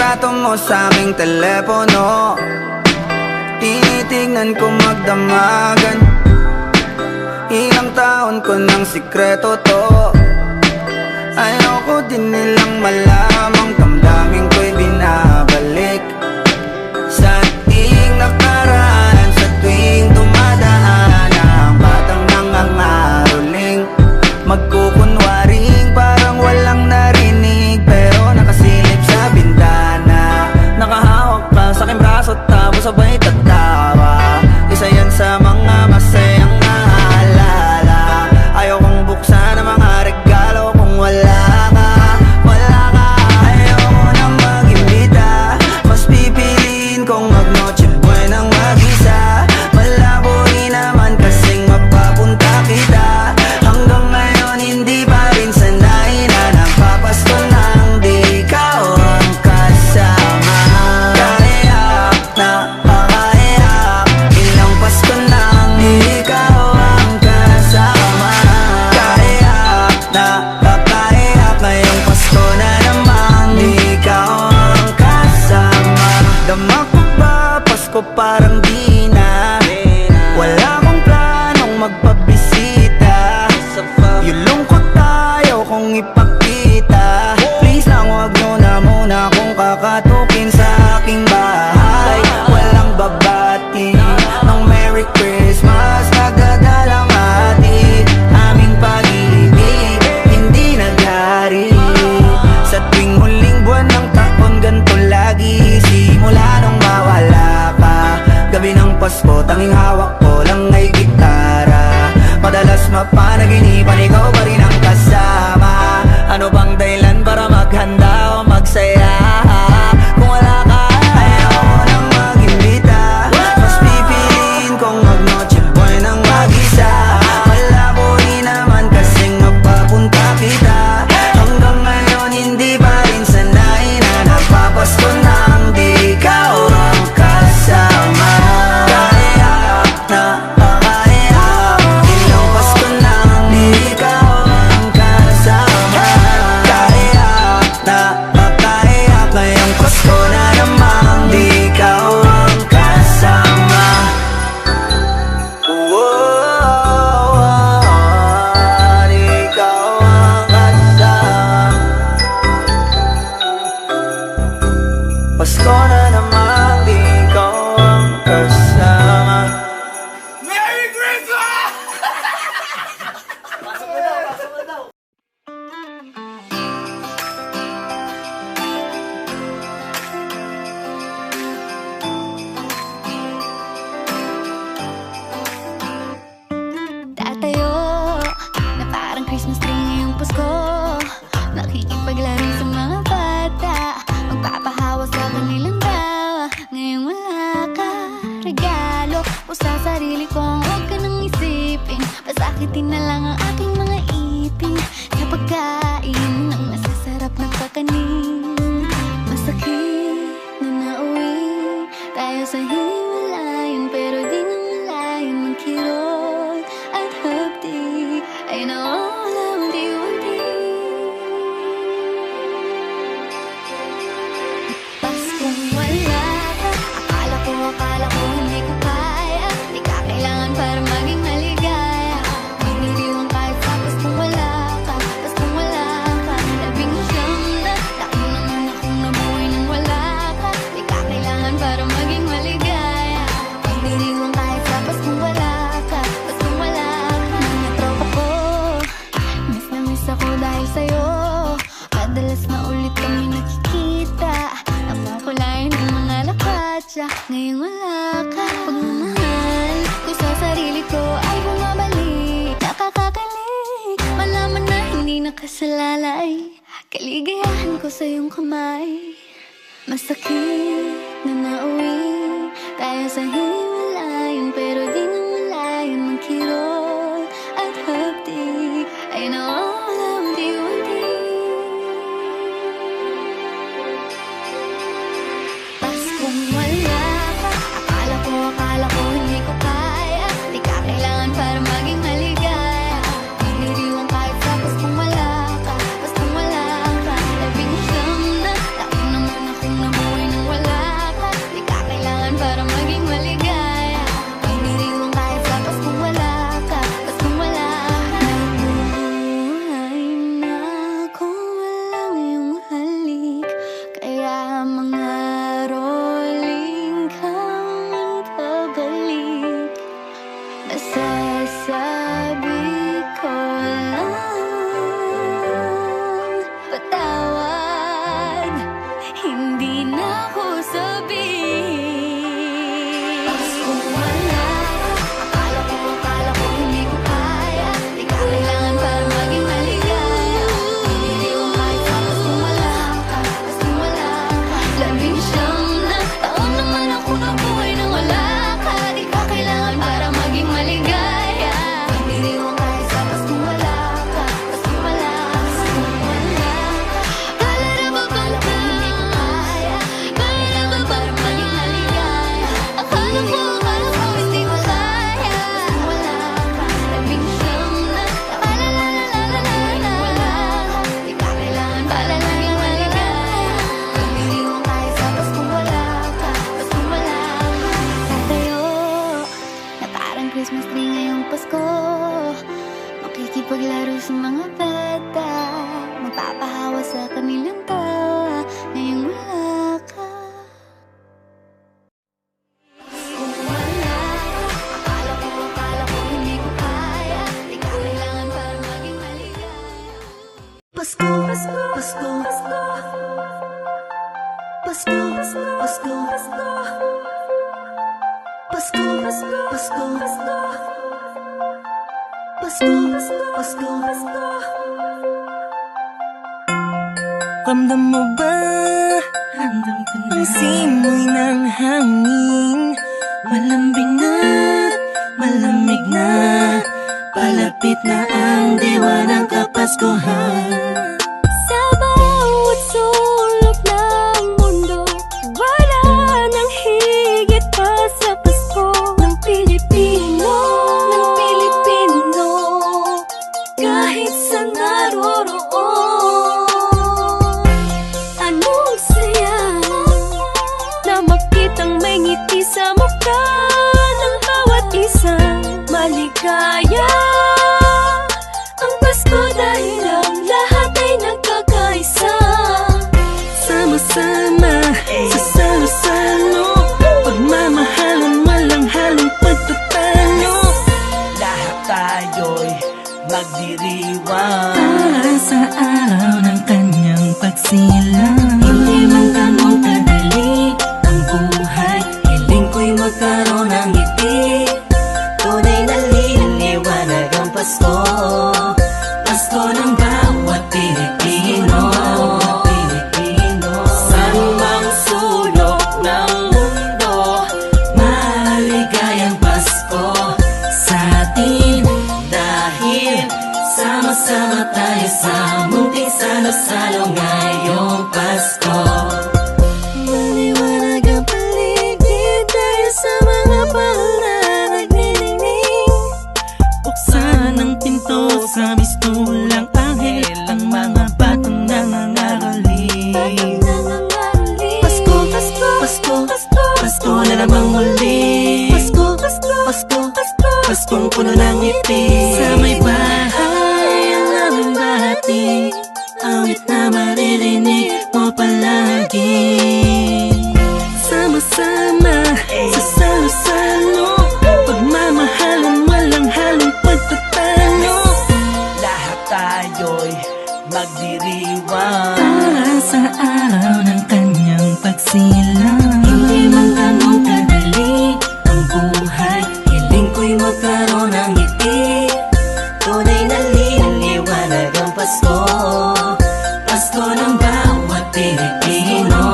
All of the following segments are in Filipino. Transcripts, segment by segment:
litrato mo sa aking telepono. Tinitingnan ko magdamagan. Ilang taon ko ng sikreto to. Ayoko din nilang malamang damdamin ko'y binabalik sa ating nakaraan. Sa tuwing dumadaan ang batang nangangaroling, magkukunwaring parang walang narinig, pero nakasilip sa bintana. Nakahawak ka sa aking braso tapos sabay tatawa. Isa yan sa mga masayang naalala. Ayokong buksan ang mga regalo kung wala ka, wala ka. Ayoko nang mag-imbita, mas pipiliin kong mag-noche buenang mag-isa. Malabo rin naman kasing mapapunta kita. Hanggang ngayon hindi pa rin sanay na nagpapasko nang di ikaw ang kasama. Kaiyak na pakaiyak, ilang Pasko nang di ikaw ang kasama. Kaiyak na pakaiyak, ngayong Pasko na namang di ikaw ang kasama. Dama ko ba Pasko parang di na, wala akong planong magpabisita. Yung lungkot tayo kung ipakita. Please lang wag nyo na muna akong kakatukin sa aking bahay. Walang babati ng Merry Christmas, nagdadalang hati. Aming pag-ibig hindi naghari. Sa tuwing huling buwan ng taon ganito lagi. Simula nung mawala ka, gabi ng Pasko tanging hawak ko lang ay gitara. Madalas mapanaginipan ikaw pa rin ang kasama. Ano bang dahilan para maghanda o magsaya? Kung wala ka, ayoko nang mag-imbita, mas pipiliin kong mag-noche buenang mag-isa. Malabo rin naman kasing mapapunta kita. Hanggang ngayon hindi pa rin sanay na nagpapasko nang di ikaw ang kasama. Kaiyak na pakaiyak, ilang Pasko nang di ikaw ang kasama. Kaiyak na pakaiyak, ngayong Pasko na namang di ikaw ang kasama. Di ikaw ang kasama. Pasko na namang di ikaw ang kasama. Merry Christmas! Tatayo na parang Christmas tree ngayong Pasko, makikipaglaro sa mga bata, magpapahawa sa kanilang tawa. Ngayong wala ka regalo o sa sarili kong huwag ka nang isipin. Pasakitin na lang ang aking mga ipin sa pagkain ng masasarap na kakanin. Masakit na nauwi tayo sa hiwalayan, pero di na malayan ng kirot at hapdi. Ay nawawala unti-unti. Paskong wala ka, akala ko hindi ko kaya. Di ka kailangan para maging maligaya. Piniliwan kahit sa Paskong wala ka, Paskong wala ka. Labing siyam na taon naman akong nabuhay nang wala ka. Di ka kailangan para maging maligaya. Piniliwan kahit sa Paskong wala ka, Paskong wala ka. Mga tropa ko, miss na miss ako dahil sa'yo. Madalas na ulit kami nakikita, napakulayan ng mga lakatsa. Ngayong wala ka, pagmamahal ko sa sarili ko ay bumabalik. Nakakakalik, malaman na hindi nakasalalay. Kaligayahan ko sa iyong kamay. Masakit na nauwi tayo sa hiwalayan, pero di na malayan ng kirot at hapdi. Ay nawawala unti-unti. Paskong wala ka, akala ko hindi ko kaya. Di ka kailangan para maging maligaya. Piniliwan kahit sa Paskong wala ka, Paskong wala ka. Labing siyam na taon naman akong nabuhay Pasko, Pasko, Pasko, Pasko, Pasko, Pasko, Pasko. Ramdam mo ba? Ramdam ko na. Ang simoy ng hangin, malambing na, malamig na. Palapit na ang diwa ng Kapaskuhan. Sa bawat sulok ng mundo, wala nang higit pa sa Pasko ng Pilipino, ng Pilipino. Kahit sa naroroon, anong saya na makitang may ngiti sa mukha ng bawat isang maligaya. Ang Pasko dahil ang lahat ay nagkakaisa. Sama-sama sa salo-salo, pagmamahalan walang halong pagtatalo. Lahat tayo'y magdiriwang para sa araw ng kanyang pagsilang. Hindi man ganun kadali ang buhay, hiling ko'y magkaroon ng ngiti. Tunay na liwanag ang Pasko, Pasko ng bawat Pilipino. Sa mang sulok ng mundo, maligayang Pasko sa atin. Dahil sama-sama tayo sa munting salo-salo ngayong Pasko. Maliwanag ang paligid dahil sa mga pala nagniningning. Buksan ang pinto sa mistulang anghel, ang mga batang nangangaroling. Pasko, Pasko, Pasko, Pasko, Pasko na namang muli. Pasko, Pasko, Pasko, Pasko, Paskong puno ng ngiti. Sa may bahay ang aming bahati, awit na maririnig mo palagi. Sama-sama sa salo-salo, pagmamahalan walang halong pagtatalo. Lahat tayo'y magdiriwang para sa araw ng kanyang pagsilang. Hindi man ganun kadali ang buhay, hiling ko'y magkaroon ng ngiti. Tunay na liwanag ang Pasko, Pasko ng bawat Pilipino.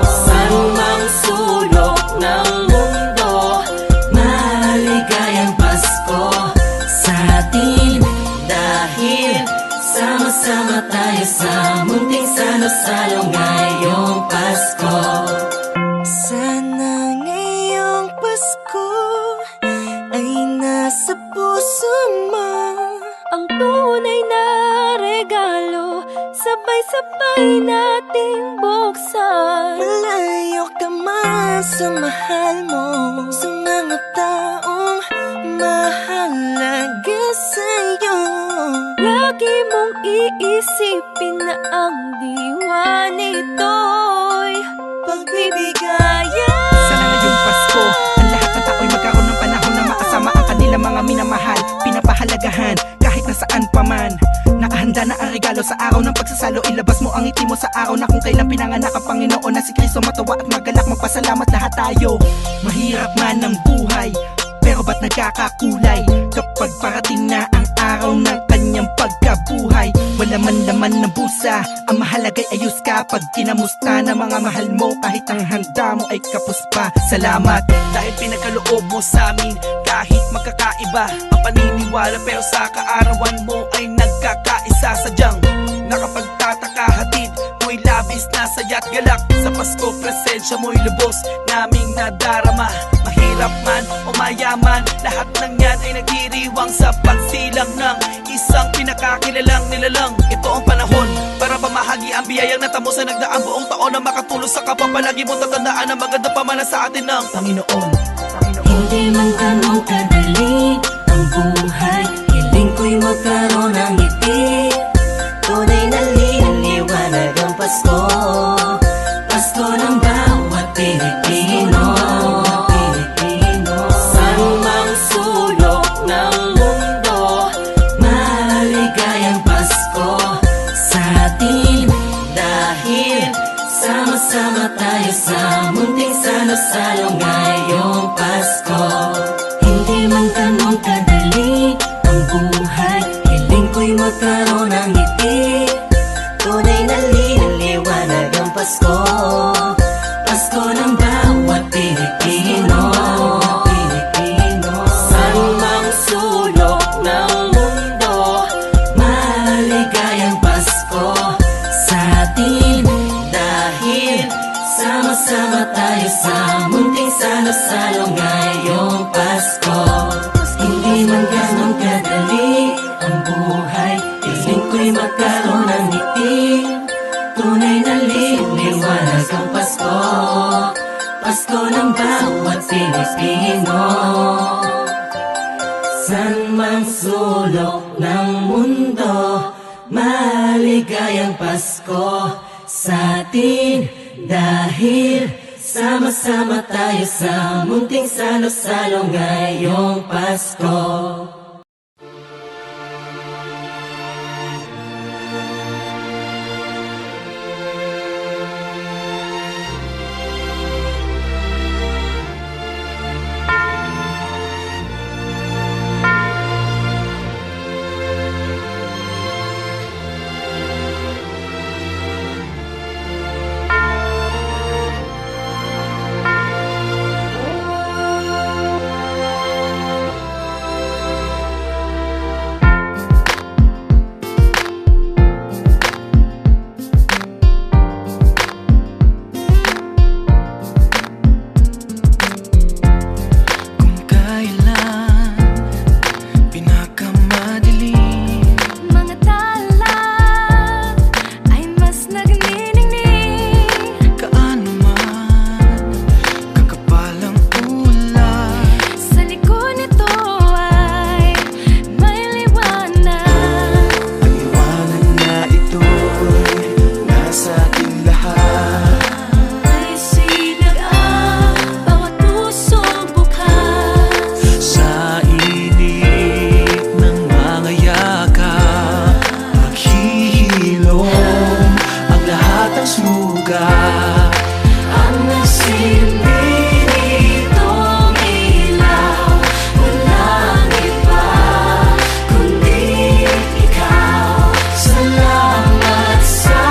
Sa mang sulok ng mundo, maligayang Pasko sa atin. Dahil sama-sama tayo sa munting salo-salo ngayong Pasko. Sana ngayong Pasko ay nasa puso mo Ang tunay na regalo, sabay-sabay nating buksan. Malayo ka man sa mahal mo, sa mga taong mahalaga sa'yo. Lagi mong iisipin na ang diwa nito'y pagbibigayan. Sana ngayong Pasko, ang lahat ng tao'y magkaroon ng panahon na makasama ang kanilang mga minamahal, pinapahalagahan kahit nasaan pa man. Nakahanda na ang regalo sa araw ng pagsasalo. Ilabas mo ang ngiti mo sa araw na kung kailan pinanganak ang Panginoon na si Kristo. Matawa at magalak, magpasalamat lahat tayo. Mahirap man ang buhay, pero ba't nagkakakulay kapag parating na ang araw ng kanyang pagkabuhay? Wala man laman ng busa, ang mahalaga'y ayos ka. Pag kinamusta na mga mahal mo, kahit ang handa mo ay kapos pa. Salamat dahil pinagkaloob mo sa amin, kahit magkakaiba ang paniniwala, pero sa kaarawan mo ay nagkakaisa. Sadyang nakapagtataka, hatid mo'y labis na saya't galak. Sa Pasko, presensya mo'y lubos naming nadarama. Mahirap man o mayaman, lahat ng yan ay nagdiriwang sa pagsilang ng isang pinakakilalang nilalang. Ito ang panahon para pamahagi ang biyayang natamo sa nagdaang buong taon, na makatulong sa kapwa. Palagi mong tatandaan na maganda pa man sa atin ng Panginoon. Hindi man ganun kadali ang buhay, hiling ko'y magkaroon ng ngiti. Tunay na liwanag ang Pasko, Pasko ng bawat Pilipino. Sa mang sulok ng mundo, maligayang Pasko salo-salo ngayong Pasko. Hindi man ganun kadali ang buhay, hiling ko'y magkaroon ng ngiti. Tunay na liwanag ang Pasko, Pasko ng bawat Pilipino. Saan mang sulok ng mundo, maligayang Pasko sa atin. Dahil sama-sama tayo sa munting salo-salo ngayong Pasko. Hindi man ganun kadali ang buhay, hiling ko'y magkaroon ng ngiti. Tunay na liwanag ang Pasko, Pasko ng bawat Pilipino. San mang sulok ng mundo, maligayang Pasko sa atin. Dahil sama-sama tayo sa munting salo-salo ngayong Pasko. Kung kailan pinakamadilim, Mga tala ay mas nagniningning. kaano man kakapal ang ulan, Sa likod nito ay may liwanag. ang liwanag na ito'y nasa ating lahat. May sinag ang bawat pusong bukas. Sa init ng mga yakap, maghihilom ang lahat ng sugat. Ang nagsilbi nitong ilaw, walang iba kundi ikaw. Salamat sa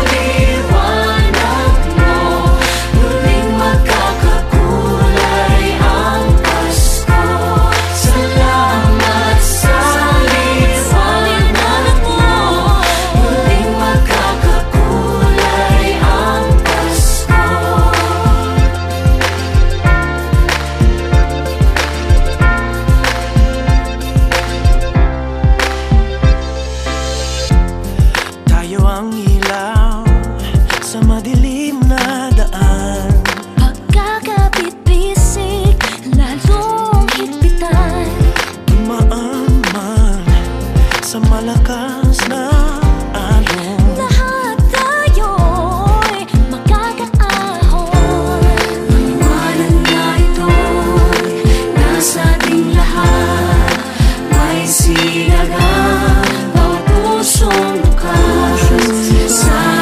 liwanag mo, muling magkakakulay ang Pasko. Salamat sa liwanag mo, muling magkakakulay ang Pasko. Tayo ang ilaw sa madilim na daan. Pagkakapit-bisik, lalong higpitan. Tumaan man sa malakas na alon. Lahat tayo'y magkakaahon. Maliwanag na ito'y nasa ating lahat. May sinagang bawat pusong bukas. Sa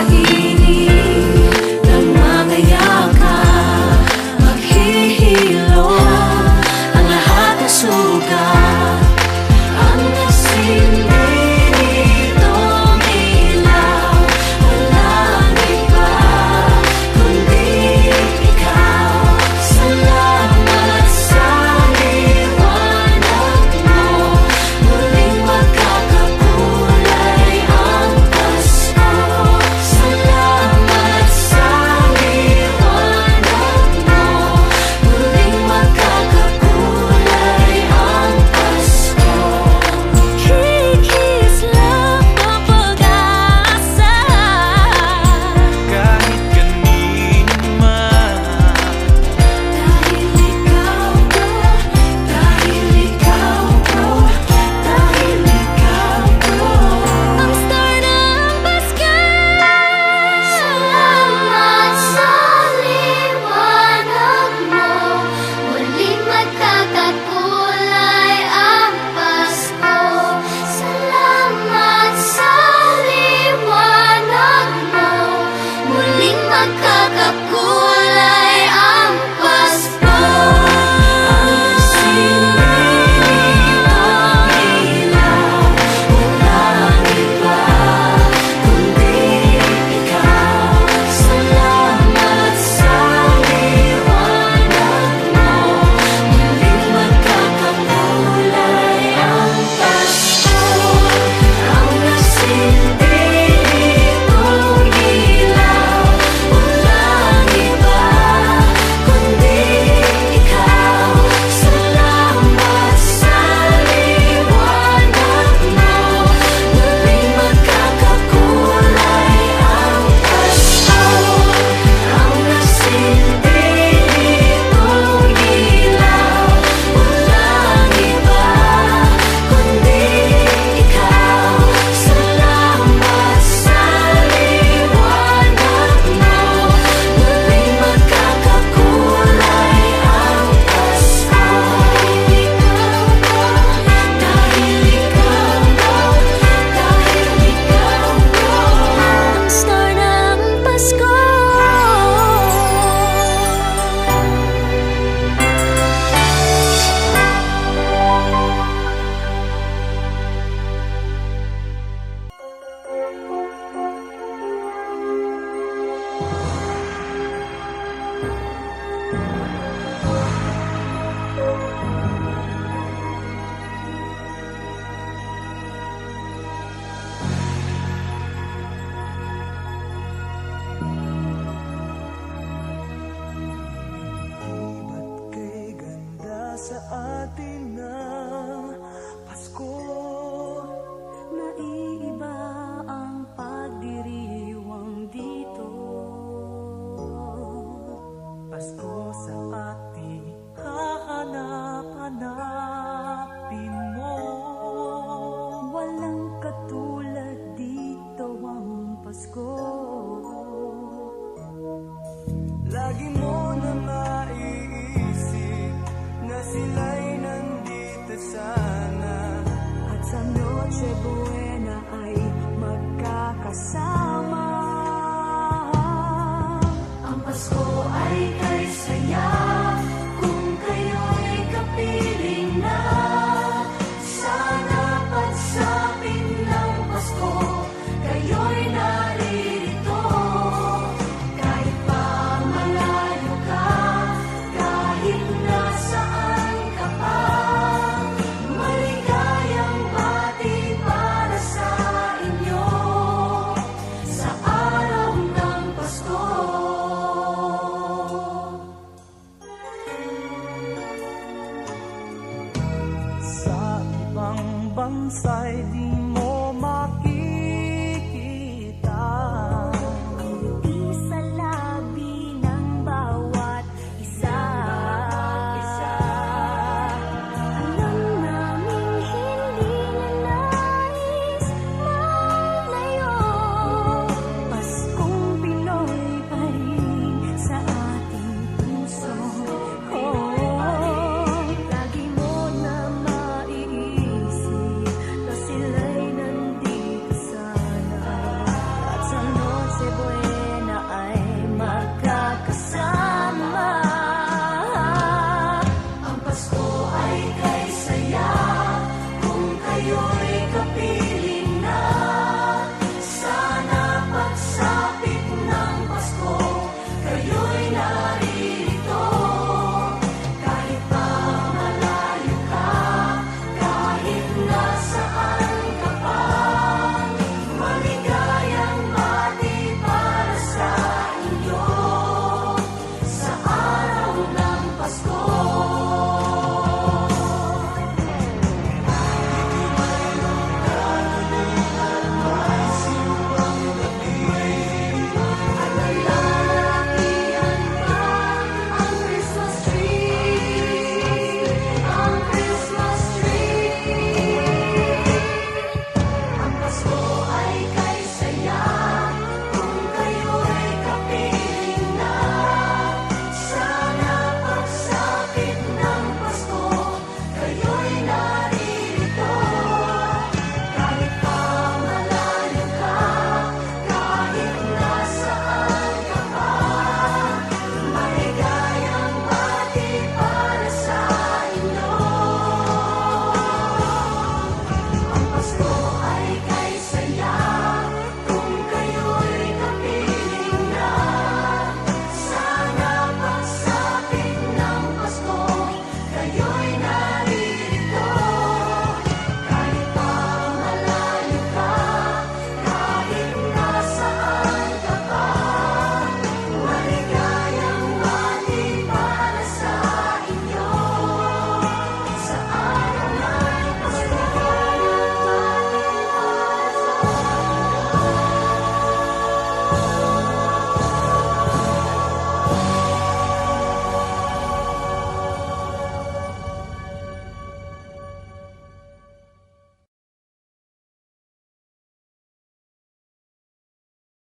Pasko. Lagi mo na maiisip na sila'y nandito sana. At sa Noche Buena ay magkakasama.